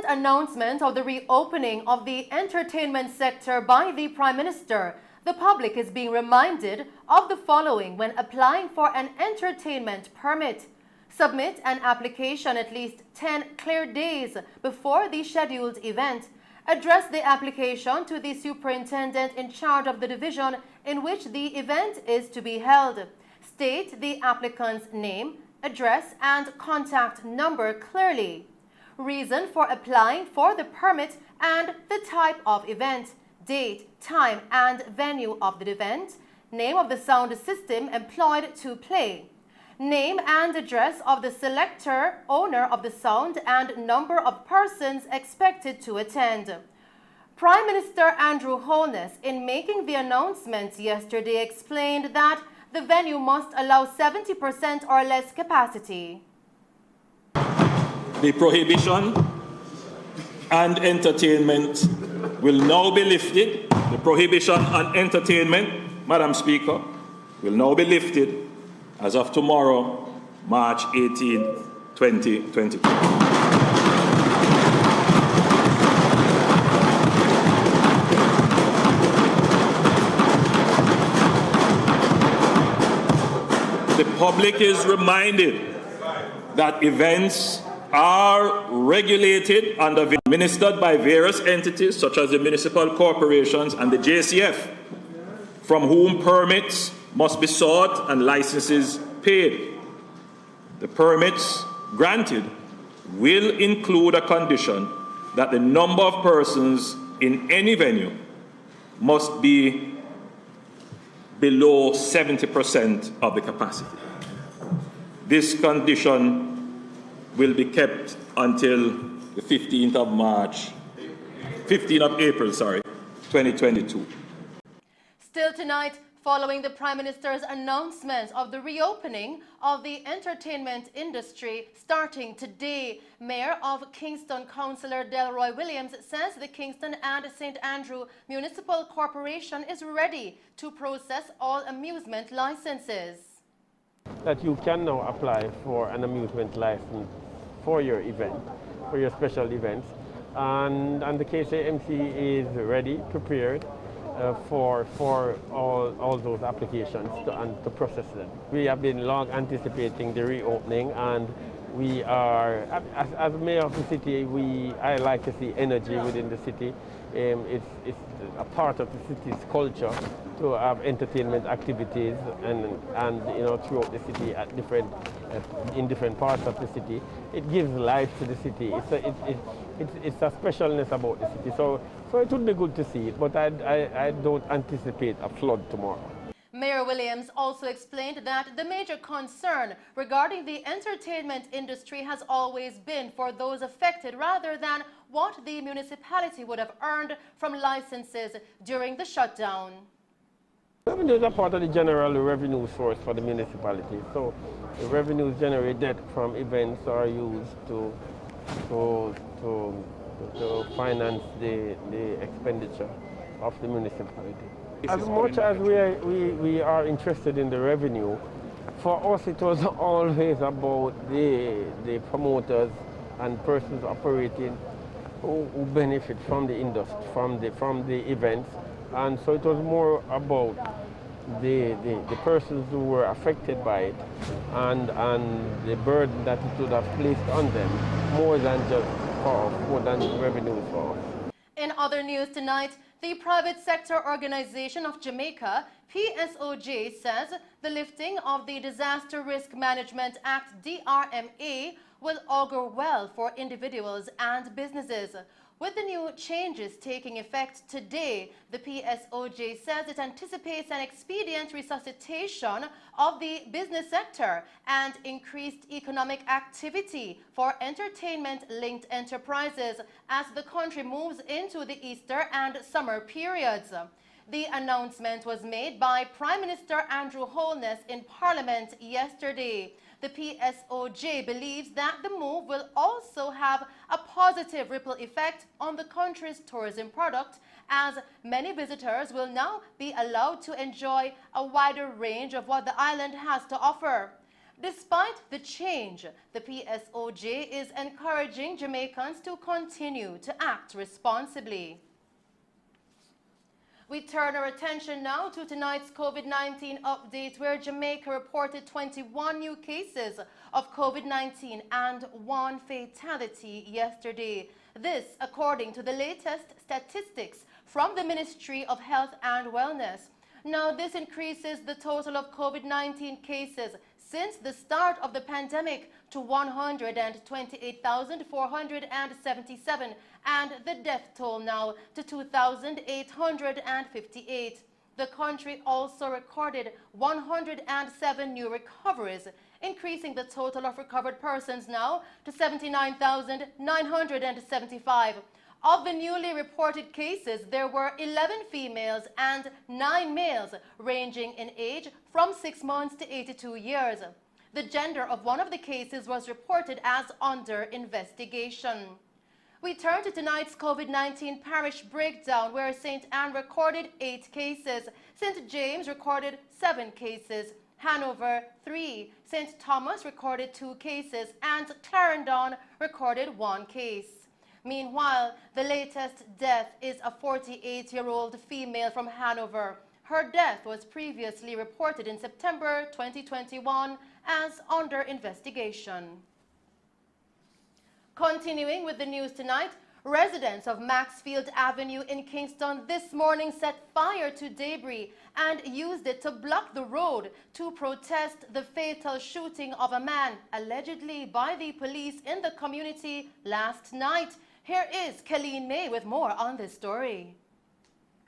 announcement of the reopening of the entertainment sector by the Prime Minister, the public is being reminded of the following when applying for an entertainment permit. Submit an application at least 10 clear days before the scheduled event. Address the application to the superintendent in charge of the division in which the event is to be held. State the applicant's name, address, and contact number clearly. Reason for applying for the permit and the type of event, date, time, and venue of the event, name of the sound system employed to play, name and address of the selector, owner of the sound, and number of persons expected to attend. Prime Minister Andrew Holness, in making the announcement yesterday, explained that the venue must allow 70% or less capacity. The prohibition and entertainment will now be lifted. The prohibition on entertainment, Madam Speaker, will now be lifted as of tomorrow, March 18, 2022. The public is reminded that events are regulated and administered by various entities such as the municipal corporations and the JCF, from whom permits must be sought and licenses paid. The permits granted will include a condition that the number of persons in any venue must be below 70% of the capacity. This condition will be kept until the 15th of April, 2022. Still tonight, following the Prime Minister's announcement of the reopening of the entertainment industry starting today, Mayor of Kingston, Councillor Delroy Williams, says the Kingston and St. Andrew Municipal Corporation is ready to process all amusement licenses. That you can now apply for an amusement license for your event, for your special events, and the KCMC is ready, prepared for all those applications to process them. We have been long anticipating the reopening, and we are, as mayor of the city, I like to see energy within the city. It's a part of the city's culture to have entertainment activities and throughout the city at in different parts of the city. It gives life to the city. It's a specialness about the city. So it would be good to see it, but I don't anticipate a flood tomorrow. Mayor Williams also explained that the major concern regarding the entertainment industry has always been for those affected rather than what the municipality would have earned from licenses during the shutdown. Revenues are part of the general revenue source for the municipality. So the revenues generated from events are used to finance the expenditure of the municipality. As much as we are interested in the revenue, for us it was always about the promoters and persons operating who benefit from the industry, from the events, and so it was more about the persons who were affected by it and the burden that it would have placed on them, more than revenue for us. In other news tonight, the private sector organization of Jamaica, PSOJ, says the lifting of the Disaster Risk Management Act, DRMA, will augur well for individuals and businesses. With the new changes taking effect today, the PSOJ says it anticipates an expedient resuscitation of the business sector and increased economic activity for entertainment-linked enterprises as the country moves into the Easter and summer periods. The announcement was made by Prime Minister Andrew Holness in Parliament yesterday. The PSOJ believes that the move will also have a positive ripple effect on the country's tourism product, as many visitors will now be allowed to enjoy a wider range of what the island has to offer. Despite the change, the PSOJ is encouraging Jamaicans to continue to act responsibly. We turn our attention now to tonight's COVID-19 update, where Jamaica reported 21 new cases of COVID-19 and 1 fatality yesterday. This, according to the latest statistics from the Ministry of Health and Wellness. Now, this increases the total of COVID-19 cases since the start of the pandemic to 128,477, and the death toll now to 2,858. The country also recorded 107 new recoveries, increasing the total of recovered persons now to 79,975. Of the newly reported cases, there were 11 females and 9 males, ranging in age from 6 months to 82 years. The gender of one of the cases was reported as under investigation. We turn to tonight's COVID-19 parish breakdown, where St. Anne recorded 8 cases, St. James recorded 7 cases, Hanover 3, St. Thomas recorded 2 cases, and Clarendon recorded 1 case. Meanwhile, the latest death is a 48-year-old female from Hanover. Her death was previously reported in September 2021 as under investigation. Continuing with the news tonight, residents of Maxfield Avenue in Kingston this morning set fire to debris and used it to block the road to protest the fatal shooting of a man allegedly by the police in the community last night. Here is Colleen May with more on this story.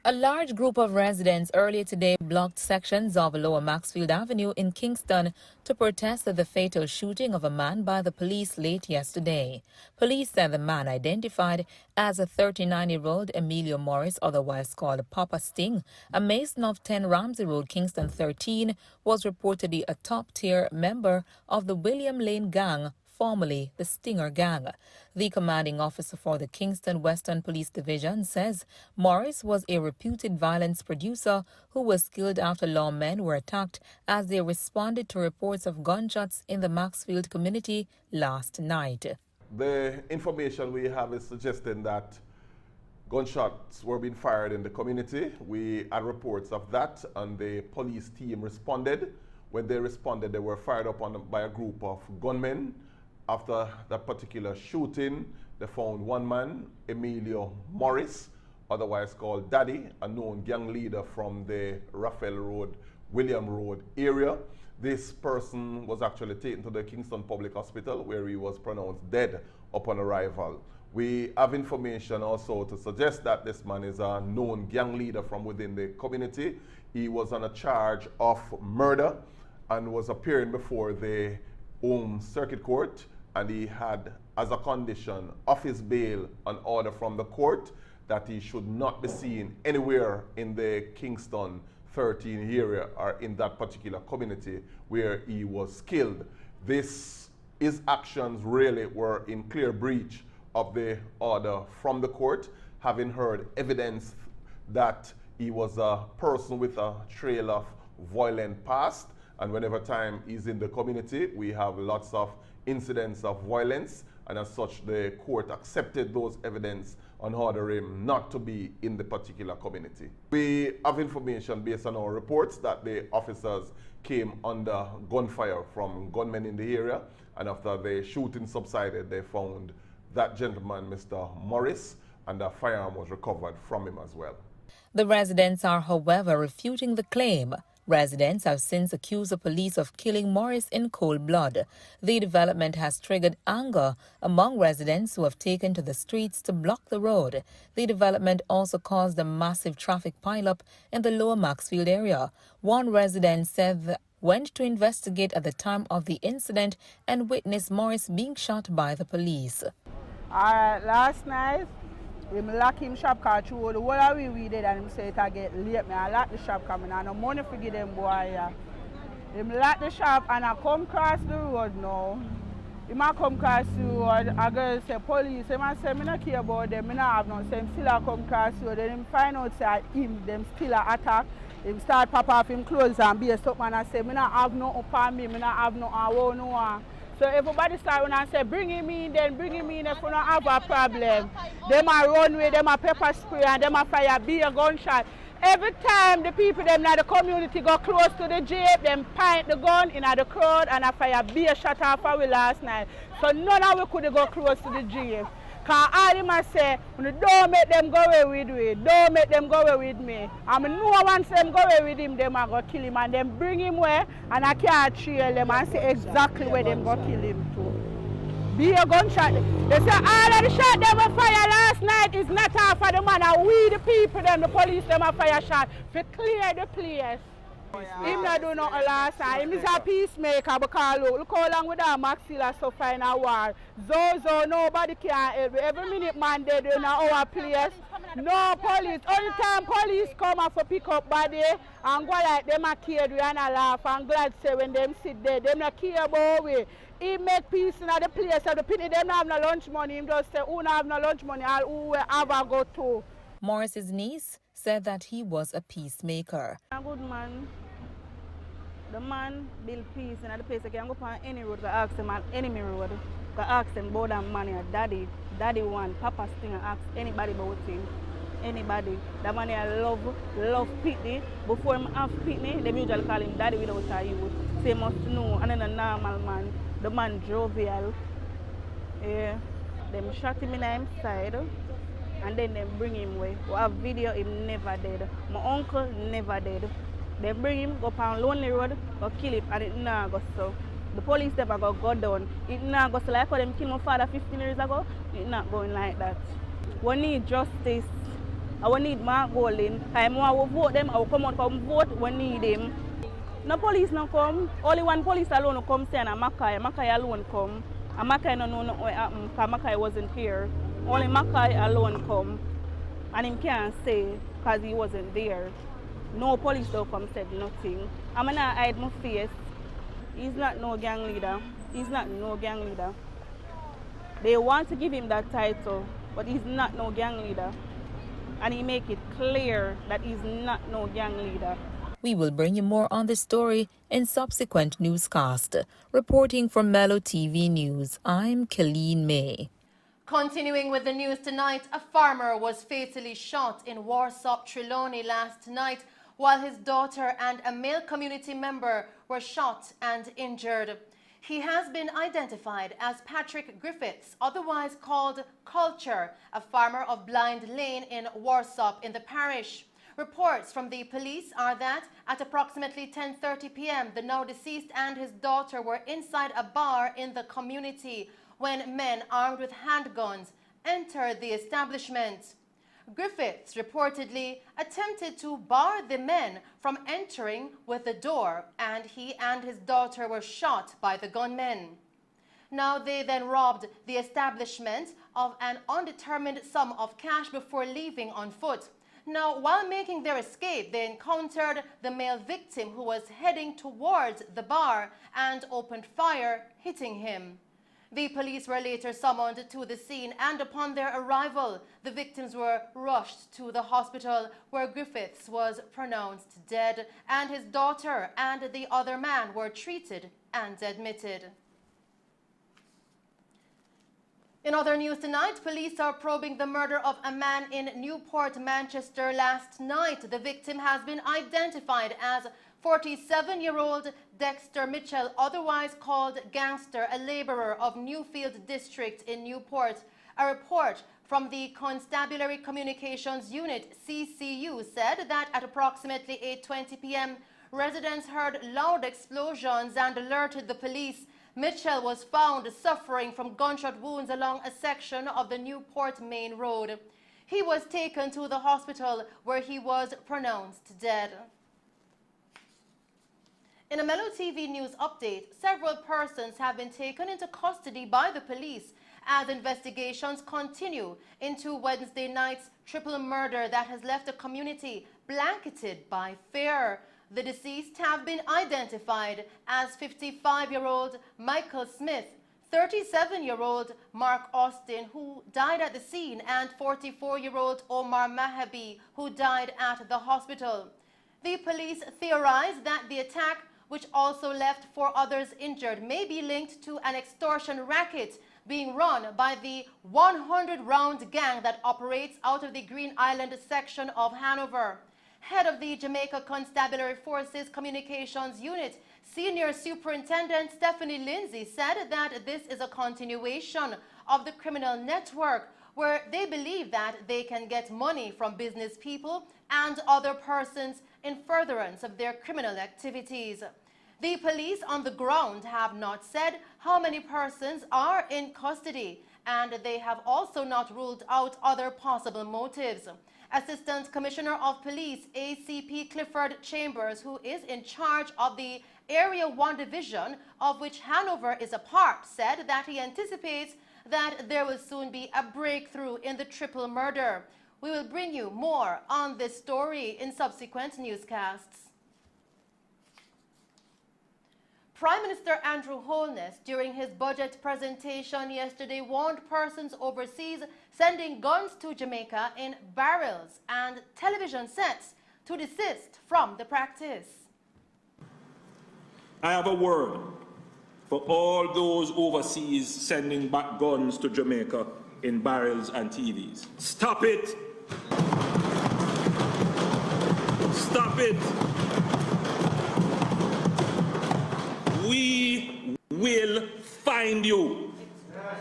A large group of residents earlier today blocked sections of Lower Maxfield Avenue in Kingston to protest the fatal shooting of a man by the police late yesterday. Police said the man, identified as a 39-year-old Emilio Morris, otherwise called Papa Sting, a mason of 10 Ramsey Road, Kingston 13, was reportedly a top-tier member of the William Lane Gang, formerly the Stinger Gang. The commanding officer for the Kingston Western Police Division says Morris was a reputed violence producer who was killed after lawmen were attacked as they responded to reports of gunshots in the Maxfield community last night. The information we have is suggesting that gunshots were being fired in the community. We had reports of that, and the police team responded. When they responded, they were fired up by a group of gunmen. After that particular shooting, they found one man, Emilio Morris, otherwise called Daddy, a known gang leader from the Raphael Road, William Road area. This person was actually taken to the Kingston Public Hospital, where he was pronounced dead upon arrival. We have information also to suggest that this man is a known gang leader from within the community. He was on a charge of murder and was appearing before the Home Circuit Court, and he had as a condition of his bail an order from the court that he should not be seen anywhere in the Kingston 13 area or in that particular community where he was killed. His actions really were in clear breach of the order from the court, having heard evidence that he was a person with a trail of violent past, and whenever time he's in the community, we have lots of incidents of violence, and as such the court accepted those evidence and ordered him not to be in the particular community. We have information based on our reports that the officers came under gunfire from gunmen in the area, and after the shooting subsided, they found that gentleman, Mr. Morris, and a firearm was recovered from him as well. The residents are, however, refuting the claim. Residents have since accused the police of killing Morris in cold blood. The development has triggered anger among residents who have taken to the streets to block the road. The development also caused a massive traffic pileup in the Lower Maxfield area. One resident said that went to investigate at the time of the incident and witnessed Morris being shot by the police. Last night, we lock him shop because through the whole of we did, and him say it get late. I lock the shop coming and no money for give them boy. Him lock the shop and I come across the road now. He might come across the road, a girl say police, he might say, I don't care about them, I don't have none. So him still a come across the road, then him find out say him, them still a attack. Him start pop off him clothes and be a stop man and say, I don't have no upon me, I don't have no I won't no one. So everybody start when I say, bring him in then, bring him in if you don't have a problem. Them a run with, them a pepper spray and them a fire beer gunshot. Every time the people them in the community go close to the jeep, them point the gun in the crowd and a fire beer shot off our last night. So none of we could go close to the jeep. Because all them a say, don't make them go away with me, don't make them go away with me. And no one them go away with him, them a go kill him and them bring him where and I can't trail them and say exactly where them go kill him too. Be a gunshot. They say all of the shot them a fire last night is not off of the man and we the people them, the police them a fire shot to clear the place. Him not do nothing last time. Him is a peacemaker because look how long with that Maxfield are suffering in a war. Zozo, nobody can help. Every minute man dead in our place. No police. Only time police come up for pick up body and go like them a care we and a laugh and glad say when them sit there, them not care about we. He make peace in the place so the people them not have no lunch money. Him just say who not have no lunch money and who will have a go to. Morris's niece said that he was a peacemaker. A good man. The man build peace in the place. I can go on any road, go ask them on enemy road. Go ask them about that money, daddy one, papa's thing, ask anybody about him. Anybody. That man I love Pitney. Before him have Pitney, they usually call him daddy without a youth. So he must know, and then a normal man. The man jovial. Yeah. Them shot him in his side. And then they bring him away. We have video, him never dead. My uncle never dead. They bring him, go on Lonely Road, go kill him, and it nah go so. The police never go down. It nah go so like how them kill my father 15 years ago. It not going like that. We need justice. I need Mark Golding. I want to vote them, I will come out come vote, we need him. No police no come. Only one police alone come say and Mackay alone come. And Mackay no know what happened because Mackay wasn't here. Only Mackay alone come. And him can't say because he wasn't there. No police don't come said nothing. I'm going to hide my face. He's not no gang leader. He's not no gang leader. They want to give him that title, but he's not no gang leader. And he make it clear that he's not no gang leader. We will bring you more on this story in subsequent newscast. Reporting from Mello TV News, I'm Colleen May. Continuing with the news tonight, a farmer was fatally shot in Warsaw, Trelloni last night, while his daughter and a male community member were shot and injured. He has been identified as Patrick Griffiths, otherwise called Culture, a farmer of Blind Lane in Warsaw in the parish. Reports from the police are that at approximately 10:30 p.m., the now deceased and his daughter were inside a bar in the community when men armed with handguns entered the establishment. Griffiths reportedly attempted to bar the men from entering with the door, and he and his daughter were shot by the gunmen. Now they then robbed the establishment of an undetermined sum of cash before leaving on foot. Now, while making their escape, they encountered the male victim who was heading towards the bar and opened fire, hitting him. The police were later summoned to the scene, and upon their arrival, the victims were rushed to the hospital where Griffiths was pronounced dead, and his daughter and the other man were treated and admitted. In other news tonight, police are probing the murder of a man in Newport, Manchester last night. The victim has been identified as 47-year-old Dexter Mitchell, otherwise called Gangster, a laborer of Newfield District in Newport. A report from the Constabulary Communications Unit, CCU, said that at approximately 8:20 p.m., residents heard loud explosions and alerted the police. Mitchell was found suffering from gunshot wounds along a section of the Newport Main Road. He was taken to the hospital where he was pronounced dead. In a Mello TV News update, several persons have been taken into custody by the police as investigations continue into Wednesday night's triple murder that has left the community blanketed by fear. The deceased have been identified as 55-year-old Michael Smith, 37-year-old Mark Austin, who died at the scene, and 44-year-old Omar Mahabi, who died at the hospital. The police theorized that the attack, which also left 4 others injured, may be linked to an extortion racket being run by the 100-round gang that operates out of the Green Island section of Hanover. Head of the Jamaica Constabulary Forces Communications Unit, Senior Superintendent Stephanie Lindsay, said that this is a continuation of the criminal network, where they believe that they can get money from business people and other persons in furtherance of their criminal activities. The police on the ground have not said how many persons are in custody, and they have also not ruled out other possible motives. Assistant Commissioner of Police ACP Clifford Chambers, who is in charge of the Area 1 Division, of which Hanover is a part, said that he anticipates that there will soon be a breakthrough in the triple murder. We will bring you more on this story in subsequent newscasts. Prime Minister Andrew Holness, during his budget presentation yesterday, warned persons overseas sending guns to Jamaica in barrels and television sets to desist from the practice. I have a word for all those overseas sending back guns to Jamaica in barrels and TVs. Stop it! Stop it! We will find you,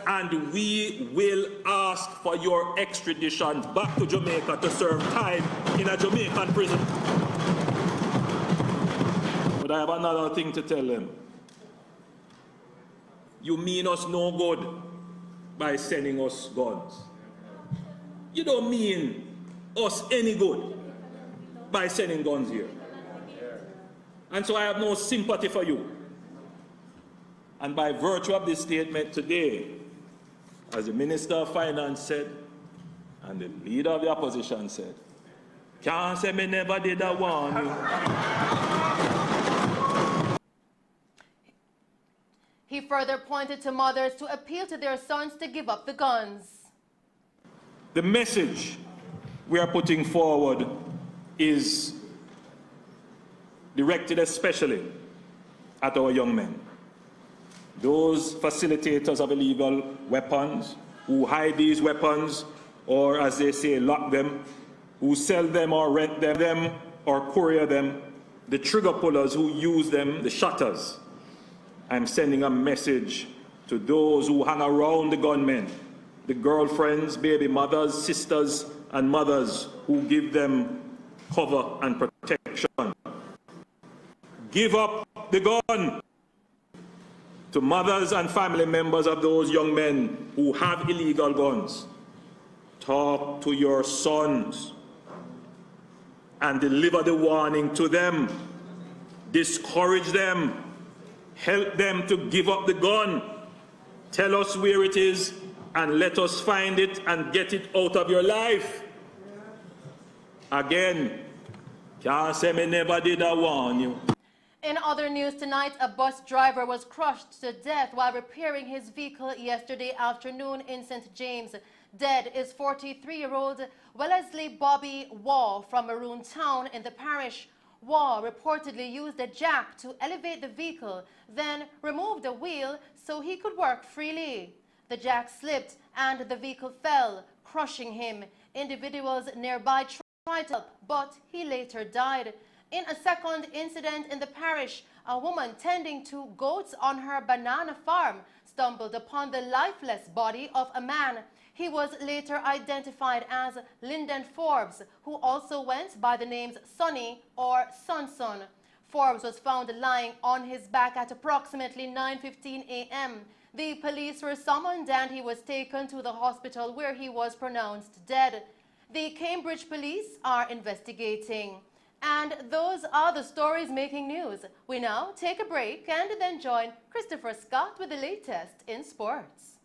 and we will ask for your extradition back to Jamaica to serve time in a Jamaican prison. But I have another thing to tell them. You mean us no good by sending us guns. You don't mean us any good by sending guns here. And so I have no sympathy for you. And by virtue of this statement today, as the Minister of Finance said, and the Leader of the Opposition said, can't say me never did I warn you. He further pointed to mothers to appeal to their sons to give up the guns. The message we are putting forward is directed especially at our young men. Those facilitators of illegal weapons, who hide these weapons, or as they say, lock them, who sell them or rent them or courier them, the trigger pullers who use them, the shutters. I'm sending a message to those who hang around the gunmen, the girlfriends, baby mothers, sisters, and mothers who give them cover and protection. Give up the gun. To mothers and family members of those young men who have illegal guns, talk to your sons and deliver the warning to them. Discourage them. Help them to give up the gun. Tell us where it is and let us find it and get it out of your life. Again, can't say me never did I warn you. In other news tonight, a bus driver was crushed to death while repairing his vehicle yesterday afternoon in St. James. Dead is 43-year-old Wellesley Bobby Waugh from Maroon Town in the parish. Waugh reportedly used a jack to elevate the vehicle, then removed the wheel so he could work freely. The jack slipped and the vehicle fell, crushing him. Individuals nearby tried to help, but he later died. In a second incident in the parish, a woman tending to goats on her banana farm stumbled upon the lifeless body of a man. He was later identified as Lyndon Forbes, who also went by the names Sonny or Sonson. Forbes was found lying on his back at approximately 9:15 a.m. The police were summoned and he was taken to the hospital where he was pronounced dead. The Cambridge police are investigating. And those are the stories making news. We now take a break and then join Christopher Scott with the latest in sports.